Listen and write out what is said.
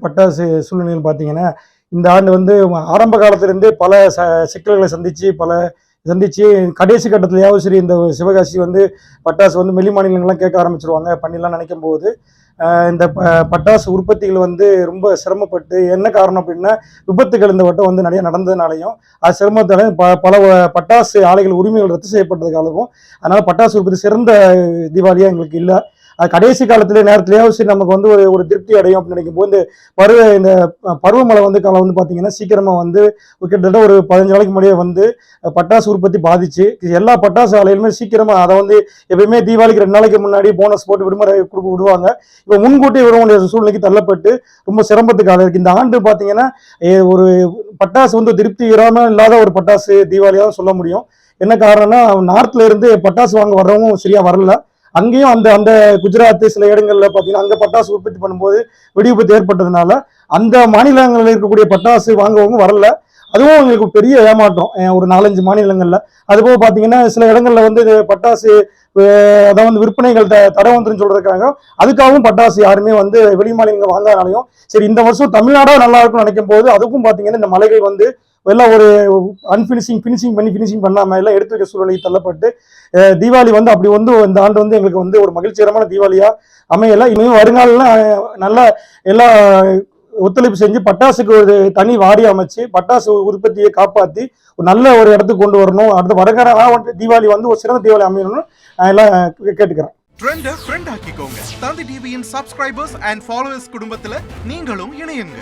பட்டாசு சூழ்நிலையில் பார்த்தீங்கன்னா, இந்த ஆண்டு வந்து ஆரம்ப காலத்திலிருந்தே பல சிக்கல்களை சந்திச்சு கடைசி கட்டத்திலயாவது சரி இந்த சிவகாசி வந்து பட்டாசு வந்து வெளி மாநிலங்கள்லாம் கேட்க ஆரம்பிச்சுருவாங்க பண்ணிடலாம் நினைக்கும்போது, இந்த பட்டாசு உற்பத்திகள் வந்து ரொம்ப சிரமப்பட்டு என்ன காரணம் அப்படின்னா, விபத்துகள் இந்த வட்டம் வந்து நிறைய நடந்ததுனாலையும், அது சிரமத்தால பல பட்டாசு ஆலைகள் உரிமைகள் ரத்து செய்யப்பட்டதுக்காகவும், அதனால பட்டாசு உற்பத்தி சிறந்த தீபாவளியா எங்களுக்கு இல்ல. அது கடைசி காலத்திலே நேரத்திலேயாவது சரி நமக்கு வந்து ஒரு திருப்தி அடையும் அப்படின்னு நினைக்கும்போது, இந்த பருவமழை வந்து காலம் வந்து பார்த்தீங்கன்னா, சீக்கிரமா வந்து கிட்டத்தட்ட ஒரு 15 நாளைக்கு முன்னாடியே வந்து பட்டாசு உற்பத்தி பாதிச்சு, எல்லா பட்டாசு ஆலைகளுமே சீக்கிரமா அதை வந்து எப்பயுமே தீபாவளிக்கு 2 நாளைக்கு முன்னாடி போனஸ் போட்டு விடுமுறை விடுவாங்க. இப்போ முன்கூட்டி விட வேண்டிய சூழ்நிலைக்கு தள்ளப்பட்டு ரொம்ப சிரமத்துக்கு ஆளாயிருக்கு. இந்த ஆண்டு பார்த்தீங்கன்னா, ஒரு பட்டாசு வந்து திருப்திகரமா இல்லாத ஒரு பட்டாசு தீபாவளியா சொல்ல முடியும். என்ன காரணம்னா, நார்த்ல இருந்து பட்டாசு வாங்க வர்றவங்க சரியா வரல. அங்கேயும் அந்த அந்த குஜராத் சில இடங்கள்ல பார்த்தீங்கன்னா, அங்க பட்டாசு உற்பத்தி பண்ணும்போது வெடி விபத்து ஏற்பட்டதுனால, அந்த மாநிலங்களில் இருக்கக்கூடிய பட்டாசு வாங்குவவங்க வரல. அதுவும் எங்களுக்கு பெரிய ஏமாற்றம். ஒரு 4, 5 மாநிலங்கள்ல. அதுபோக பார்த்தீங்கன்னா, சில இடங்கள்ல வந்து பட்டாசு அதான் வந்து விற்பனைகள் தடை வந்துருன்னு சொல்றதுக்காக, அதுக்காகவும் பட்டாசு யாருமே வந்து வெளி மாநிலங்கள் வாங்காதனாலையும், சரி இந்த வருஷம் தமிழ்நாடா நல்லா இருக்கும்னு நினைக்கும் போது, அதுக்கும் பார்த்தீங்கன்னா இந்த மலைகள் வந்து எல்லாம் ஒரு ஃபினிஷிங் பண்ணாம எல்லாம் எடுத்து வைக்க சூழ்நிலைக்கு தள்ளப்பட்டு, தீபாவளி வந்து அப்படி வந்து இந்த ஆண்டு வந்து எங்களுக்கு வந்து ஒரு மகிழ்ச்சிகரமான தீபாவளியா அமையல. இனிமேல் வருங்காலம் நல்லா எல்லா ஒத்துழைப்பு செஞ்சு பட்டாசுக்கு ஒரு தனி வாரியம் அமைச்சு பட்டாசு உற்பத்தியை காப்பாற்றி ஒரு நல்ல ஒரு இடத்துக்கு கொண்டு வரணும். அடுத்து வருகிற தீபாவளி வந்து ஒரு சிறந்த தீபாவளி அமையணும்னு நான் எல்லாம் கேட்டுக்கிறேன். ட்ரெண்ட ஃப்ரெண்ட் ஆக்கிக்கோங்க. தந்தி டிவியின் சப்ஸ்கிரைபர்ஸ் அண்ட் ஃபாலோவர்ஸ் குடும்பத்துல நீங்களும் இணையுங்க.